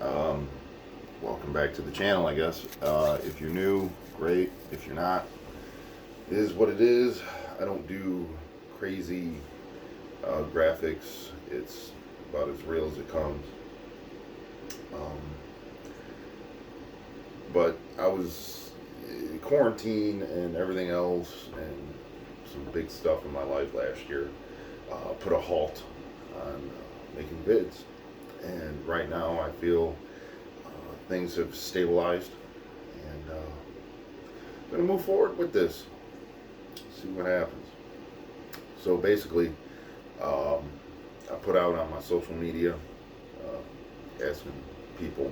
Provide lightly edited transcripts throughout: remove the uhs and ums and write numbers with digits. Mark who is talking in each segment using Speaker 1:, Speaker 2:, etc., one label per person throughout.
Speaker 1: Um, Welcome back to the channel, I guess. If you're new, great. If you're not, it is what it is. I don't do crazy graphics. It's about as real as it comes. Um, but I was quarantine and everything else, and some big stuff in my life last year put a halt on making vids. And right now, I feel things have stabilized, and I'm going to move forward with this. See what happens. So basically, I put out on my social media asking people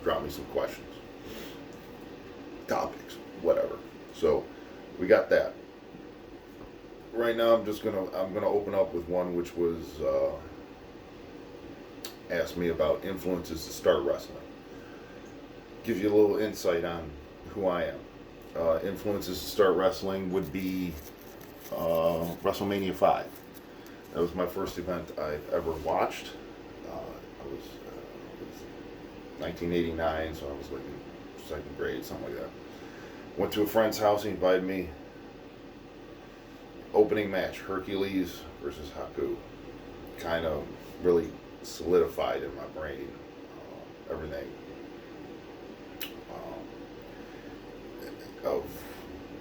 Speaker 1: drop me some questions, topics, whatever. So we got that. Right now, I'm gonna open up with one which was asked me about influences to start wrestling. Give you a little insight on who I am. Influences to start wrestling would be WrestleMania 5. That was my first event I've ever watched. It was 1989, so I was like in second grade, something like that. Went to a friend's house, he invited me. Opening match, Hercules versus Haku. Kind of really solidified in my brain everything of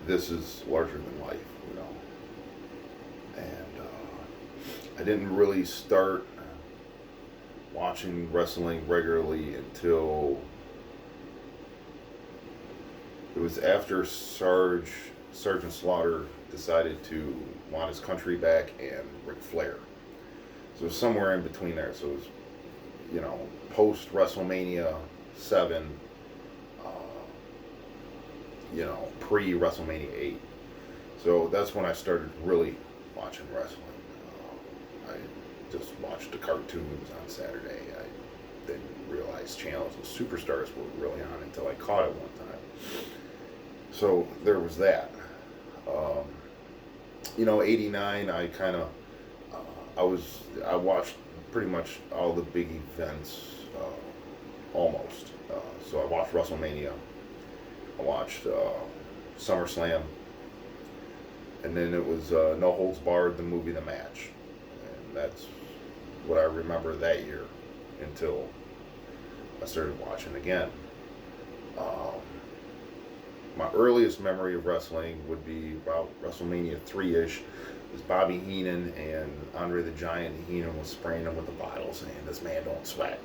Speaker 1: this is larger than life, you know. And I didn't really start watching wrestling regularly until it was after Sergeant Slaughter decided to want his country back and Ric Flair. So it was somewhere in between there. So it was, you know, post WrestleMania 7, you know, pre WrestleMania 8. So that's when I started really watching wrestling. I just watched the cartoons on Saturday. I didn't realize channels and superstars were really on until I caught it one time. So there was that. You know, '89. I kind of, I watched pretty much all the big events, almost. So I watched WrestleMania. I watched SummerSlam, and then it was No Holds Barred, the movie, The Match, and that's what I remember that year until I started watching again. My earliest memory of wrestling would be about WrestleMania 3-ish. It was Bobby Heenan and Andre the Giant. Heenan was spraying him with the bottles saying, "This man don't sweat."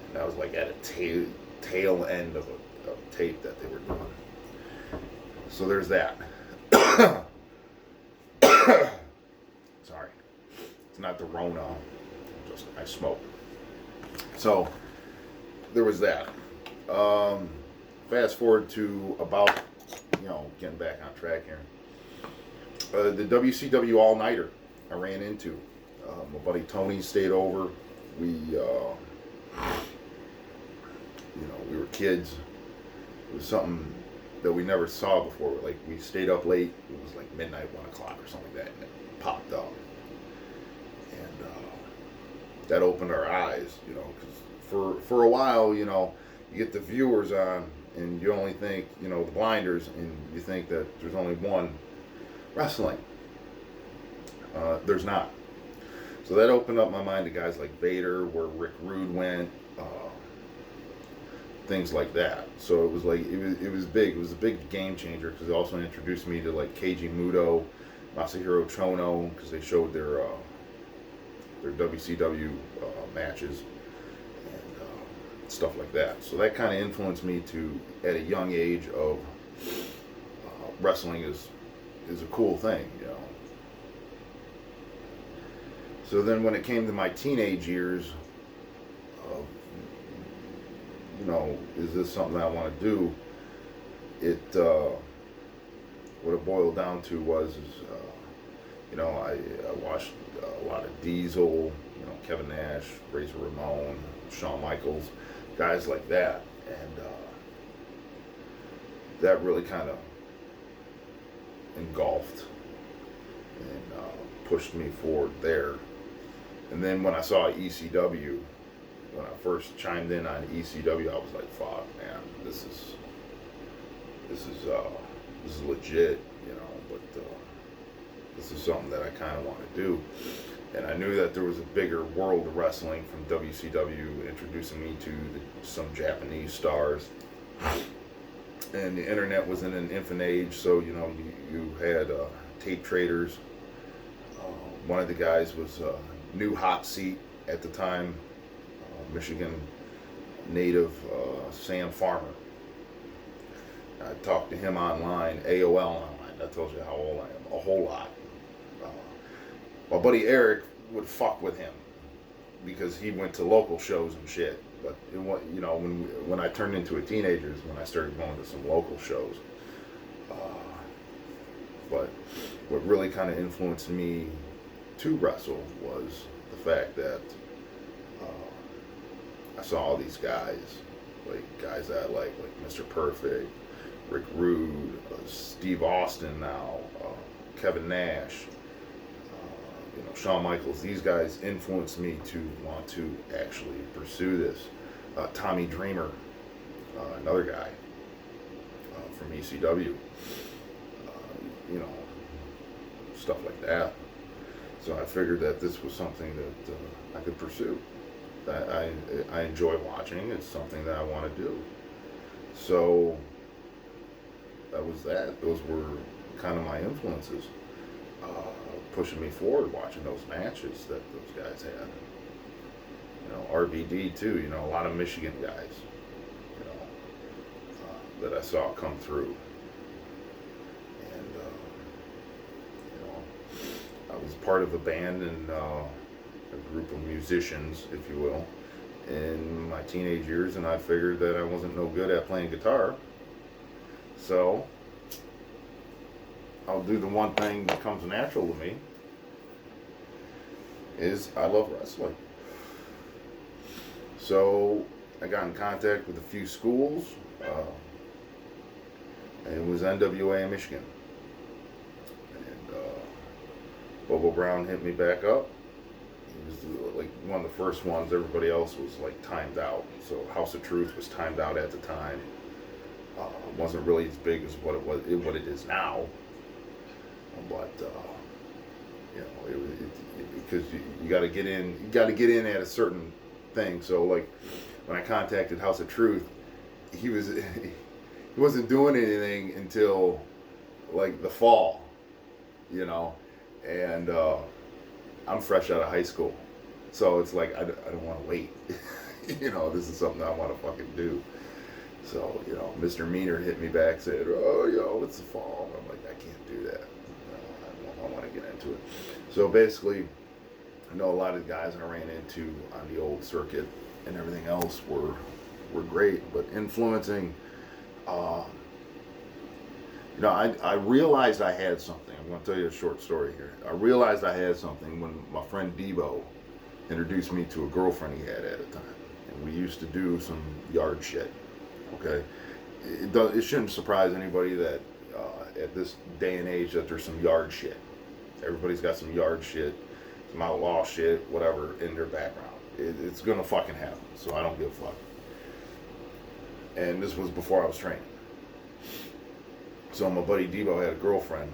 Speaker 1: And that was like at a tail end of a tape that they were doing. So there's that. Sorry. It's not the Rona. Just I smoke. So there was that. Fast forward to about, you know, getting back on track here. The WCW All Nighter I ran into. My buddy Tony stayed over. We, you know, we were kids. It was something that we never saw before. Like, we stayed up late. It was like midnight, 1 o'clock or something like that, and it popped up. And that opened our eyes, you know, because for a while, you know, you get the viewers on, and you only think, you know, the blinders, and you think that there's only one wrestling. There's not. So that opened up my mind to guys like Vader, where Rick Rude went, things like that. So it was like it was big. It was a big game changer because it also introduced me to like Keiji Muto, Masahiro Chono, because they showed their WCW matches. Stuff like that. So that kind of influenced me to, at a young age, of wrestling is a cool thing, you know. So then when it came to my teenage years, you know, is this something I want to do? It what it boiled down to was, you know, I watched a lot of Diesel, you know, Kevin Nash, Razor Ramon, Shawn Michaels, guys like that, and that really kind of engulfed and pushed me forward there. And then when I saw ECW, when I first chimed in on ECW, I was like, "Fuck, man, this is legit," you know. But this is something that I kind of want to do. And I knew that there was a bigger world of wrestling from WCW introducing me to some Japanese stars. And the internet was in an infant age, so you know you had tape traders. One of the guys was New Hot Seat at the time, Michigan native Sam Farmer. I talked to him online, AOL online. That tells you how old I am, a whole lot. My buddy Eric would fuck with him because he went to local shows and shit. But you know, when I turned into a teenager is when I started going to some local shows. But what really kind of influenced me to wrestle was the fact that I saw all these guys, like guys that I like Mr. Perfect, Rick Rude, Steve Austin now, Kevin Nash, you know, Shawn Michaels. These guys influenced me to want to actually pursue this. Tommy Dreamer, another guy from ECW, you know, stuff like that. So I figured that this was something that I could pursue. That I enjoy watching. It's something that I want to do. So that was that. Those were kind of my influences, pushing me forward, watching those matches that those guys had. You know, RVD too. You know, a lot of Michigan guys. You know, that I saw come through. And you know, I was part of a band and a group of musicians, if you will, in my teenage years, and I figured that I wasn't no good at playing guitar. So I'll do the one thing that comes natural to me, is I love wrestling. So I got in contact with a few schools, and it was NWA in Michigan. And Bobo Brown hit me back up. He was like one of the first ones. Everybody else was like timed out. So House of Truth was timed out at the time. Wasn't really as big as what it is now. But you know, because you got to get in. You got to get in at a certain thing. So like when I contacted House of Truth, he wasn't doing anything until like the fall, you know, and I'm fresh out of high school, so it's like I don't want to wait. You know, this is something I want to fucking do. So, you know, Mr. Meaner hit me back, said, "Oh, yo, it's the fall." I'm like, I can't do that. I want to get into it. So basically, I know a lot of the guys I ran into on the old circuit and everything else were great, but influencing, you know, I realized I had something. I'm going to tell you a short story here. I realized I had something when my friend Debo introduced me to a girlfriend he had at the time, and we used to do some yard shit. Okay, it shouldn't surprise anybody that at this day and age that there's some yard shit. Everybody's got some yard shit, some outlaw shit, whatever in their background. It's gonna fucking happen. So I don't give a fuck. And this was before I was training. So my buddy Debo had a girlfriend,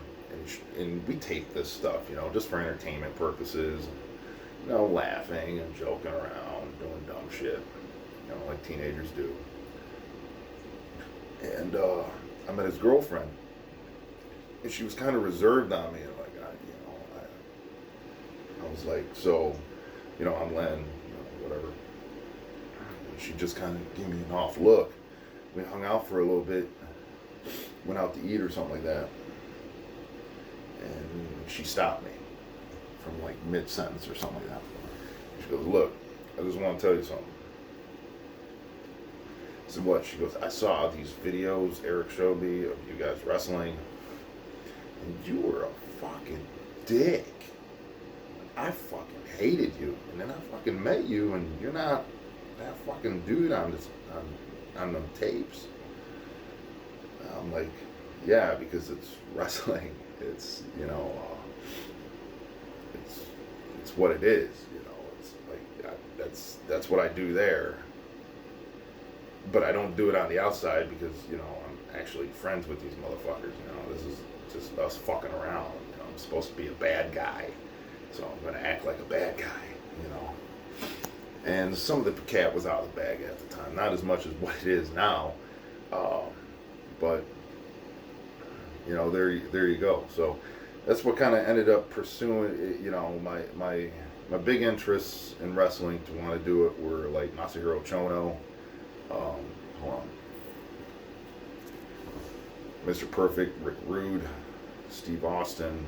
Speaker 1: and we taped this stuff, you know, just for entertainment purposes, you know, laughing and joking around, doing dumb shit, you know, like teenagers do. And I met his girlfriend, and she was kind of reserved on me, and like, I was like, so, you know, I'm Len, you know, whatever. And she just kind of gave me an off look. We hung out for a little bit, went out to eat or something like that, and she stopped me from like mid-sentence or something like that. She goes, "Look, I just want to tell you something." I said, "What?" She goes, "I saw these videos Eric showed me of you guys wrestling, and you were a fucking dick. I fucking hated you, and then I fucking met you, and you're not that fucking dude on them tapes." I'm like, "Yeah, because it's wrestling. It's, you know, it's what it is. You know, it's like that's what I do there. But I don't do it on the outside because I'm actually friends with these motherfuckers. This is just us fucking around. I'm supposed to be a bad guy, so I'm gonna act like a bad guy. And some of the cat was out of the bag at the time, not as much as what it is now, but there you go. So that's what kind of ended up pursuing. My big interests in wrestling to want to do it were like Masahiro Chono, hold on, Mr. Perfect, Rick Rude, Steve Austin,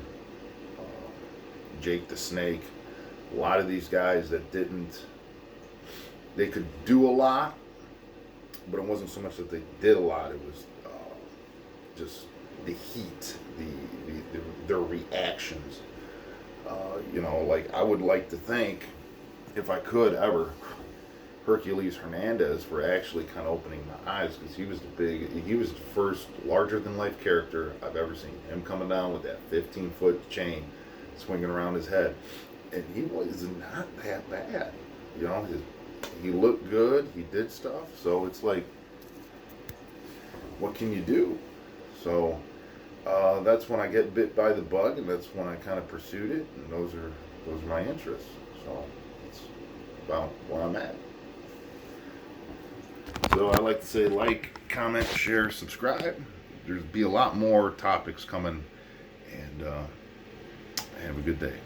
Speaker 1: Jake the Snake. A lot of these guys that they could do a lot, but it wasn't so much that they did a lot. It was just the heat, their reactions. Like I would like to think, if I could ever, Hercules Hernandez for actually kind of opening my eyes, because he was the first larger than life character I've ever seen. Him coming down with that 15-foot chain swinging around his head, and he was not that bad. He looked good. He did stuff. So it's like, what can you do? So that's when I get bit by the bug, and that's when I kind of pursued it, and those are my interests. So that's about where I'm at. So I like to say like, comment, share, subscribe. There's be a lot more topics coming, and have a good day.